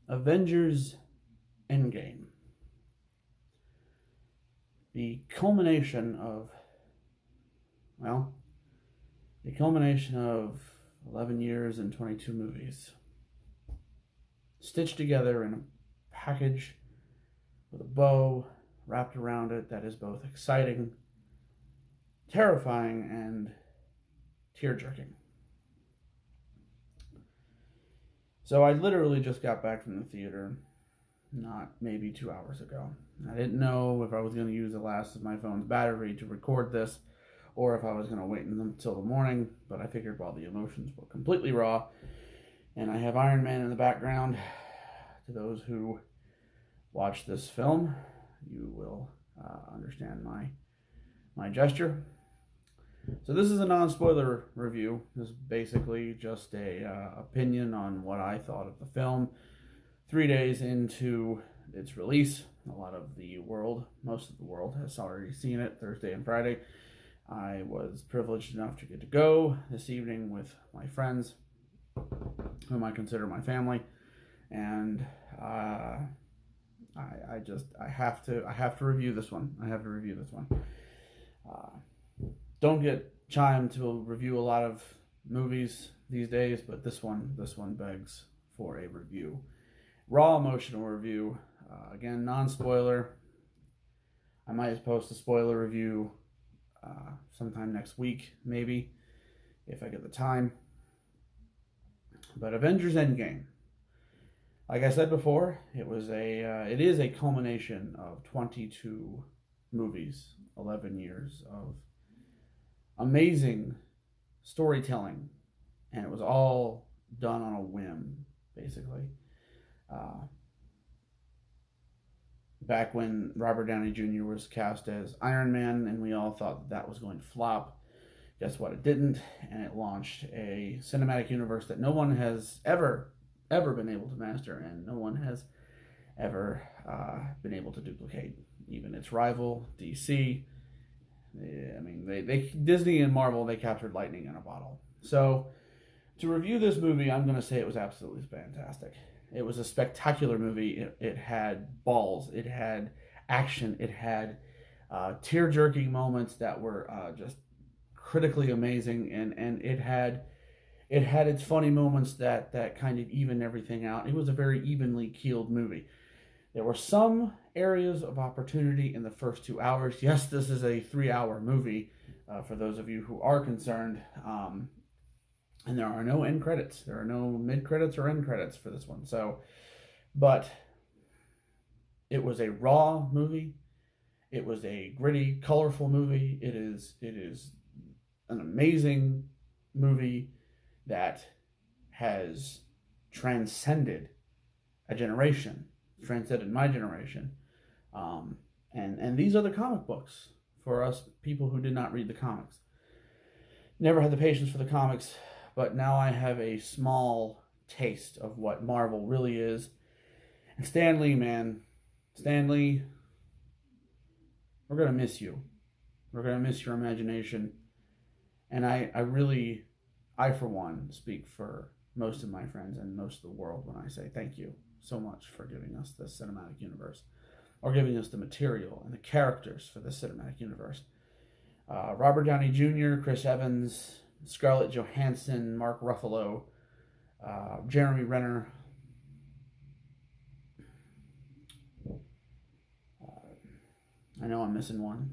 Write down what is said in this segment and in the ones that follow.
Avengers Endgame. The culmination of, well, the culmination of 11 years and 22 movies. Stitched together in a package with a bow wrapped around it that is both exciting, terrifying, and tear-jerking. So I literally just got back from the theater not maybe 2 hours ago. I didn't know if I was going to use the last of my phone's battery to record this or if I was going to wait until the morning, but I figured while the emotions were completely raw and I have Iron Man in the background, to those who watch this film, you will understand my gesture. So this is a non-spoiler review. This is basically just a opinion on what I thought of the film 3 days into its release. A lot of the world, most of the world, has already seen it Thursday and Friday. I was privileged enough to get to go this evening with my friends, whom I consider my family, and I have to review this one. Don't get chimed to review a lot of movies these days, but this one begs for a review. Raw emotional review. Again, non-spoiler. I might post a spoiler review sometime next week, maybe, if I get the time. But Avengers Endgame. Like I said before, it is a culmination of 22 movies, 11 years of amazing storytelling, and it was all done on a whim, basically. Back when Robert Downey Jr. was cast as Iron Man, and we all thought that was going to flop. Guess what? It didn't, and it launched a cinematic universe that no one has ever been able to master, and no one has ever been able to duplicate. Even its rival, DC. Disney and Marvel, they captured lightning in a bottle. So, to review this movie, I'm going to say it was absolutely fantastic. It was a spectacular movie. It had balls. It had action. It had tear-jerking moments that were just critically amazing, and it had its funny moments that kind of evened everything out. It was a very evenly keeled movie. There were some areas of opportunity in the first 2 hours. Yes, this is a 3-hour movie, for those of you who are concerned. And there are no end credits. There are no mid credits or end credits for this one. So, but it was a raw movie. It was a gritty, colorful movie. It is an amazing movie that has transcended a generation, transcended my generation. And these are the comic books for us people who did not read the comics. Never had the patience for the comics, but now I have a small taste of what Marvel really is. And Stan Lee, man, Stan Lee, we're going to miss you. We're going to miss your imagination. And I for one, speak for most of my friends and most of the world when I say thank you so much for giving us this cinematic universe, or giving us the material and the characters for this cinematic universe. Robert Downey Jr., Chris Evans, Scarlett Johansson, Mark Ruffalo, Jeremy Renner, I know I'm missing one,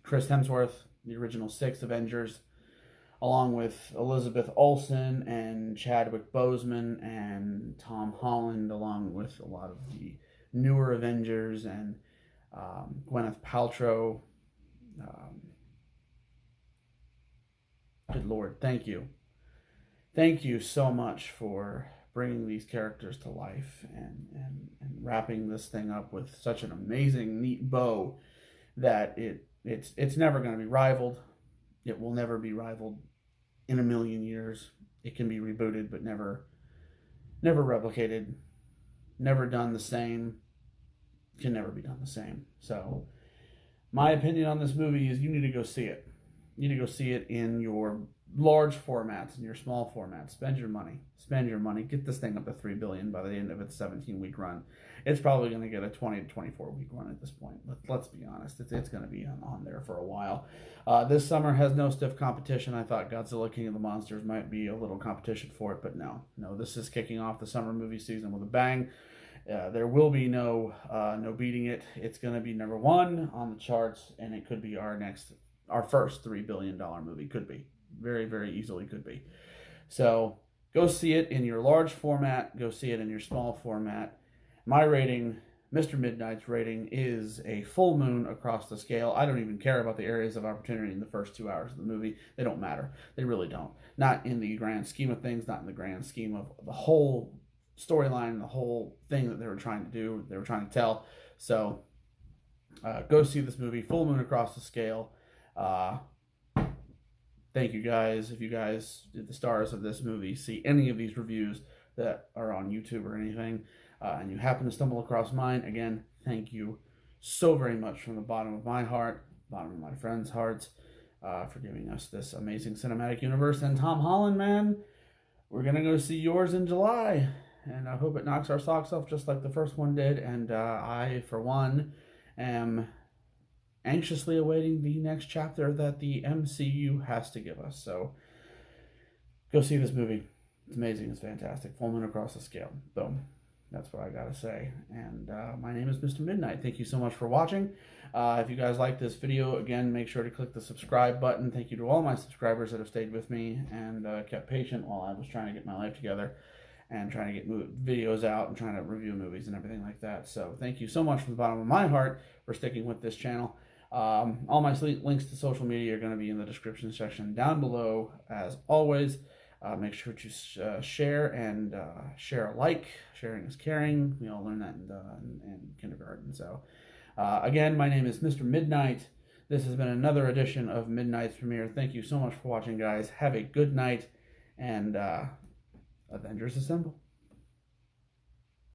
Chris Hemsworth, the original 6 Avengers, along with Elizabeth Olsen and Chadwick Boseman and Tom Holland, along with a lot of the newer Avengers, and Gwyneth Paltrow. Good Lord, thank you. Thank you so much for bringing these characters to life and wrapping this thing up with such an amazing, neat bow that it's never going to be rivaled. It will never be rivaled in a million years. It can be rebooted, but never replicated, never done the same. Can never be done the same. So, my opinion on this movie is you need to go see it. You need to go see it in your large formats and your small formats. Spend your money. Spend your money. Get this thing up to $3 billion by the end of its 17-week run. It's probably going to get a 20 to 24-week run at this point. Let's be honest. It's going to be on there for a while. This summer has no stiff competition. I thought Godzilla King of the Monsters might be a little competition for it, but no. This is kicking off the summer movie season with a bang. There will be no beating it. It's going to be number one on the charts, and it could be our first $3 billion movie. Could be. Very, very easily could be. So go see it in your large format. Go see it in your small format. My rating, Mr. Midnight's rating, is a full moon across the scale. I don't even care about the areas of opportunity in the first 2 hours of the movie. They don't matter. They really don't. Not in the grand scheme of things, not in the grand scheme of the whole storyline, the whole thing that they were trying to do, they were trying to tell. So go see this movie, full moon across the scale. Thank you guys. If you guys, the stars of this movie, see any of these reviews that are on YouTube or anything, and you happen to stumble across mine, again, thank you so very much from the bottom of my heart, bottom of my friends' hearts, for giving us this amazing cinematic universe. And Tom Holland, man, we're going to go see yours in July, and I hope it knocks our socks off just like the first one did. And I, for one, am anxiously awaiting the next chapter that the MCU has to give us. So go see this movie. It's amazing. It's fantastic. Full moon across the scale. Boom. That's what I gotta say. And my name is Mr. Midnight. Thank you so much for watching. If you guys like this video, again, make sure to click the subscribe button. Thank you to all my subscribers that have stayed with me and kept patient while I was trying to get my life together and trying to get videos out and trying to review movies and everything like that. So thank you so much from the bottom of my heart for sticking with this channel. All my links to social media are going to be in the description section down below. As always, make sure to share and share alike. Sharing is caring. We all learned that in kindergarten. So, again, my name is Mr. Midnight. This has been another edition of Midnight's Premiere. Thank you so much for watching, guys. Have a good night, and Avengers Assemble.